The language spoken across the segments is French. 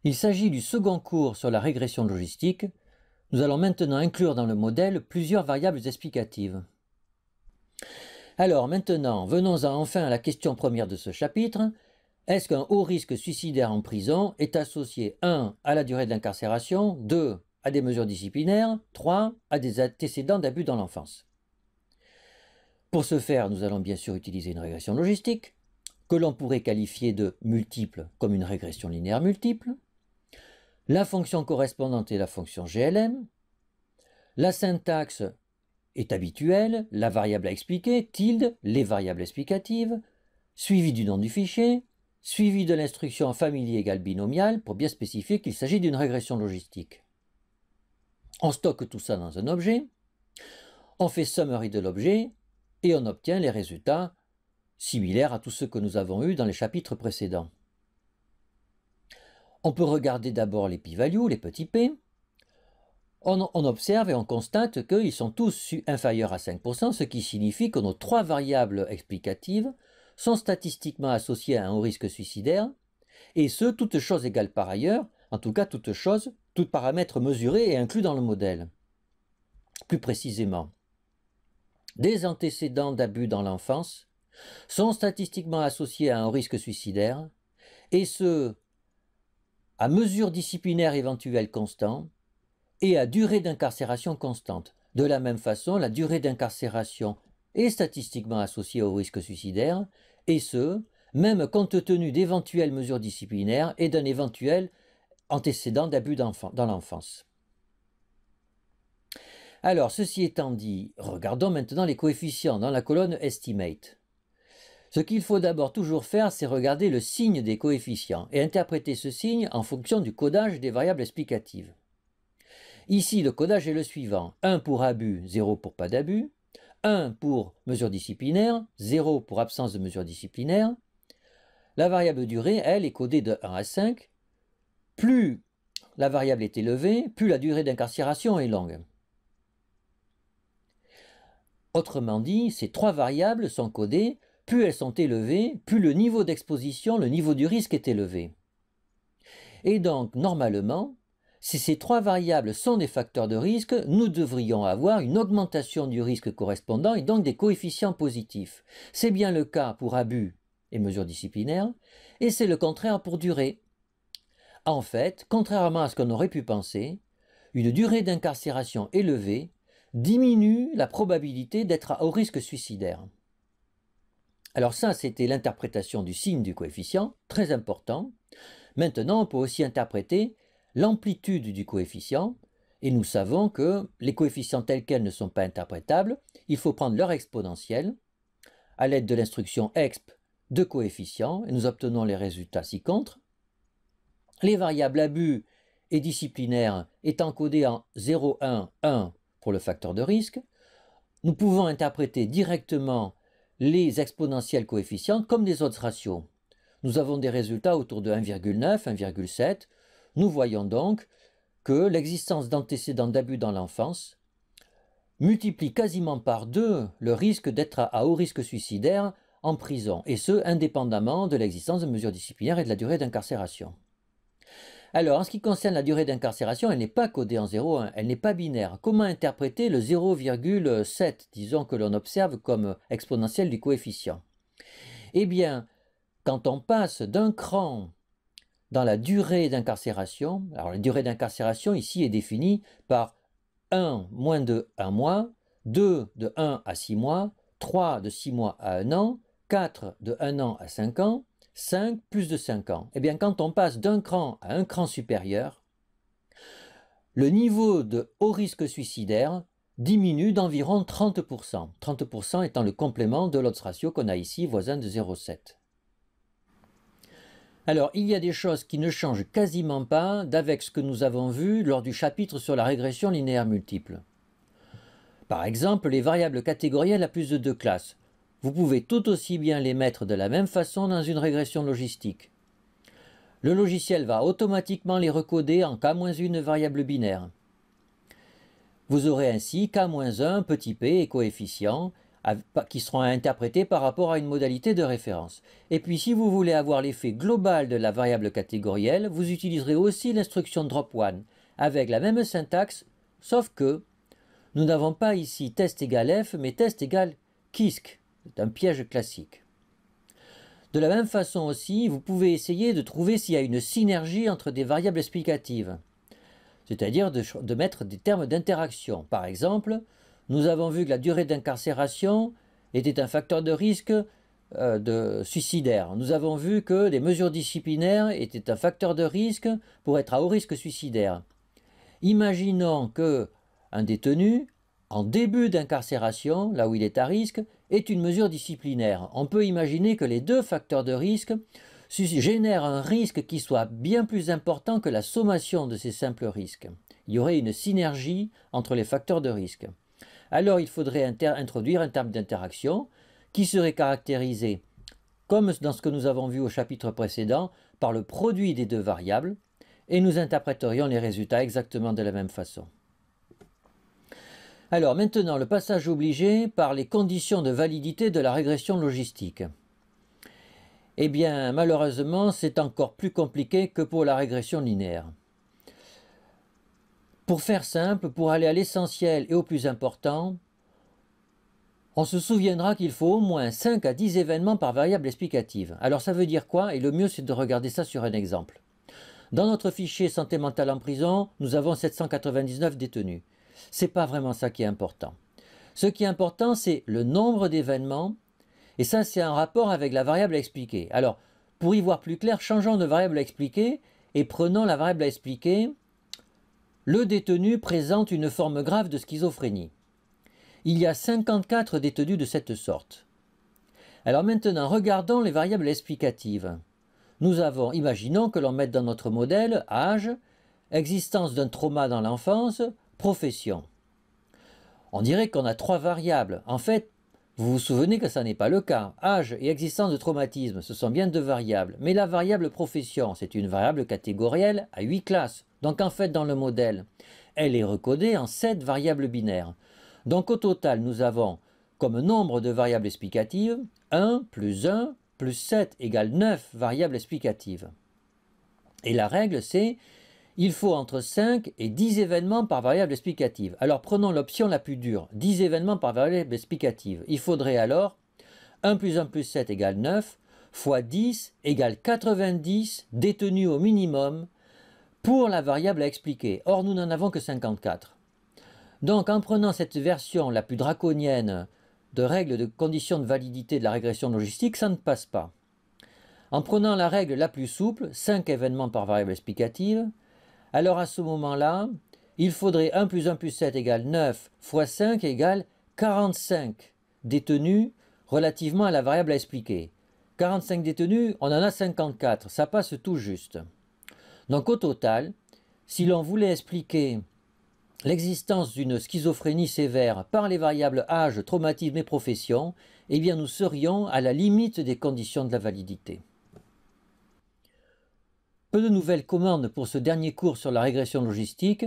Il s'agit du second cours sur la régression logistique. Nous allons maintenant inclure dans le modèle plusieurs variables explicatives. Alors maintenant, venons-en enfin à la question première de ce chapitre. Est-ce qu'un haut risque suicidaire en prison est associé 1. à la durée de l'incarcération, 2. à des mesures disciplinaires, 3. à des antécédents d'abus dans l'enfance? Pour ce faire, nous allons bien sûr utiliser une régression logistique, que l'on pourrait qualifier de multiple comme une régression linéaire multiple. La fonction correspondante est la fonction GLM. La syntaxe est habituelle, la variable à expliquer, tilde, les variables explicatives, suivi du nom du fichier, suivi de l'instruction famille égale binomial pour bien spécifier qu'il s'agit d'une régression logistique. On stocke tout ça dans un objet, on fait summary de l'objet et on obtient les résultats similaires à tous ceux que nous avons eus dans les chapitres précédents. On peut regarder d'abord les p-values, les petits p. On observe et on constate qu'ils sont tous inférieurs à 5%, ce qui signifie que nos trois variables explicatives sont statistiquement associées à un haut risque suicidaire, et ce, toutes choses égales par ailleurs, en tout cas toutes choses, tout paramètre mesuré et inclus dans le modèle. Plus précisément, des antécédents d'abus dans l'enfance sont statistiquement associés à un risque suicidaire, et ce, à mesure disciplinaire éventuelle constante et à durée d'incarcération constante. De la même façon, la durée d'incarcération est statistiquement associée au risque suicidaire, et ce, même compte tenu d'éventuelles mesures disciplinaires et d'un éventuel antécédent d'abus dans l'enfance. Alors, ceci étant dit, regardons maintenant les coefficients dans la colonne Estimate. Ce qu'il faut d'abord toujours faire, c'est regarder le signe des coefficients et interpréter ce signe en fonction du codage des variables explicatives. Ici, le codage est le suivant. 1 pour abus, 0 pour pas d'abus. 1 pour mesure disciplinaire, 0 pour absence de mesure disciplinaire. La variable durée, elle, est codée de 1 à 5. Plus la variable est élevée, plus la durée d'incarcération est longue. Autrement dit, ces trois variables sont codées. Plus elles sont élevées, plus le niveau d'exposition, le niveau du risque est élevé. Et donc, normalement, si ces trois variables sont des facteurs de risque, nous devrions avoir une augmentation du risque correspondant et donc des coefficients positifs. C'est bien le cas pour abus et mesures disciplinaires, et c'est le contraire pour durée. En fait, contrairement à ce qu'on aurait pu penser, une durée d'incarcération élevée diminue la probabilité d'être à haut risque suicidaire. Alors ça, c'était l'interprétation du signe du coefficient, très important. Maintenant, on peut aussi interpréter l'amplitude du coefficient, et nous savons que les coefficients tels quels ne sont pas interprétables. Il faut prendre leur exponentielle à l'aide de l'instruction exp de coefficients, et nous obtenons les résultats ci-contre. Les variables abus et disciplinaires étant codées en 0, 1, 1 pour le facteur de risque, nous pouvons interpréter directement les exponentiels coefficients comme des autres ratios. Nous avons des résultats autour de 1,9, 1,7. Nous voyons donc que l'existence d'antécédents d'abus dans l'enfance multiplie quasiment par 2 le risque d'être à haut risque suicidaire en prison, et ce, indépendamment de l'existence de mesures disciplinaires et de la durée d'incarcération. Alors, en ce qui concerne la durée d'incarcération, elle n'est pas codée en 0,1, elle n'est pas binaire. Comment interpréter le 0,7, disons, que l'on observe comme exponentielle du coefficient? Eh bien, quand on passe d'un cran dans la durée d'incarcération, alors la durée d'incarcération ici est définie par 1 moins de 1 mois, 2 de 1 à 6 mois, 3 de 6 mois à 1 an, 4 de 1 an à 5 ans, 5 plus de 5 ans. Eh bien, quand on passe d'un cran à un cran supérieur, le niveau de haut risque suicidaire diminue d'environ 30%. 30% étant le complément de l'autre ratio qu'on a ici, voisin de 0,7. Alors, il y a des choses qui ne changent quasiment pas d'avec ce que nous avons vu lors du chapitre sur la régression linéaire multiple. Par exemple, les variables catégorielles à plus de 2 classes. Vous pouvez tout aussi bien les mettre de la même façon dans une régression logistique. Le logiciel va automatiquement les recoder en k-1 variable binaire. Vous aurez ainsi k-1 petit p et coefficient qui seront interprétés par rapport à une modalité de référence. Et puis si vous voulez avoir l'effet global de la variable catégorielle, vous utiliserez aussi l'instruction drop one avec la même syntaxe, sauf que nous n'avons pas ici test égale f, mais test égale kisk. C'est un piège classique. De la même façon aussi, vous pouvez essayer de trouver s'il y a une synergie entre des variables explicatives, c'est-à-dire de mettre des termes d'interaction. Par exemple, nous avons vu que la durée d'incarcération était un facteur de risque suicidaire. Nous avons vu que les mesures disciplinaires étaient un facteur de risque pour être à haut risque suicidaire. Imaginons qu'un détenu, en début d'incarcération, là où il est à risque, est une mesure disciplinaire. On peut imaginer que les deux facteurs de risque génèrent un risque qui soit bien plus important que la sommation de ces simples risques. Il y aurait une synergie entre les facteurs de risque. Alors il faudrait introduire un terme d'interaction qui serait caractérisé, comme dans ce que nous avons vu au chapitre précédent, par le produit des deux variables, et nous interpréterions les résultats exactement de la même façon. Alors maintenant, le passage obligé par les conditions de validité de la régression logistique. Eh bien, malheureusement, c'est encore plus compliqué que pour la régression linéaire. Pour faire simple, pour aller à l'essentiel et au plus important, on se souviendra qu'il faut au moins 5 à 10 événements par variable explicative. Alors ça veut dire quoi? Et le mieux, c'est de regarder ça sur un exemple. Dans notre fichier santé mentale en prison, nous avons 799 détenus. Ce n'est pas vraiment ça qui est important. Ce qui est important, c'est le nombre d'événements, et ça, c'est un rapport avec la variable à expliquer. Alors, pour y voir plus clair, changeons de variable à expliquer et prenons la variable à expliquer. Le détenu présente une forme grave de schizophrénie. Il y a 54 détenus de cette sorte. Alors maintenant, regardons les variables explicatives. Nous avons, imaginons que l'on mette dans notre modèle âge, existence d'un trauma dans l'enfance, profession. On dirait qu'on a 3 variables. En fait, vous vous souvenez que ça n'est pas le cas. Âge et existence de traumatisme, ce sont bien 2 variables. Mais la variable profession, c'est une variable catégorielle à 8 classes. Donc en fait, dans le modèle, elle est recodée en 7 variables binaires. Donc au total, nous avons comme nombre de variables explicatives 1 plus 1 plus 7 égale 9 variables explicatives. Et la règle, c'est il faut entre 5 et 10 événements par variable explicative. Alors prenons l'option la plus dure, 10 événements par variable explicative. Il faudrait alors 1 plus 1 plus 7 égale 9, fois 10 égale 90 détenus au minimum pour la variable à expliquer. Or, nous n'en avons que 54. Donc, en prenant cette version la plus draconienne de règle de conditions de validité de la régression logistique, ça ne passe pas. En prenant la règle la plus souple, 5 événements par variable explicative, alors à ce moment-là, il faudrait 1 plus 1 plus 7 égale 9 fois 5 égale 45 détenus relativement à la variable à expliquer. 45 détenus, on en a 54, ça passe tout juste. Donc au total, si l'on voulait expliquer l'existence d'une schizophrénie sévère par les variables âge, traumatisme et profession, eh bien nous serions à la limite des conditions de la validité. Peu de nouvelles commandes pour ce dernier cours sur la régression logistique,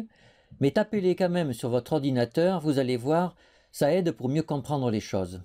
mais tapez-les quand même sur votre ordinateur, vous allez voir, ça aide pour mieux comprendre les choses.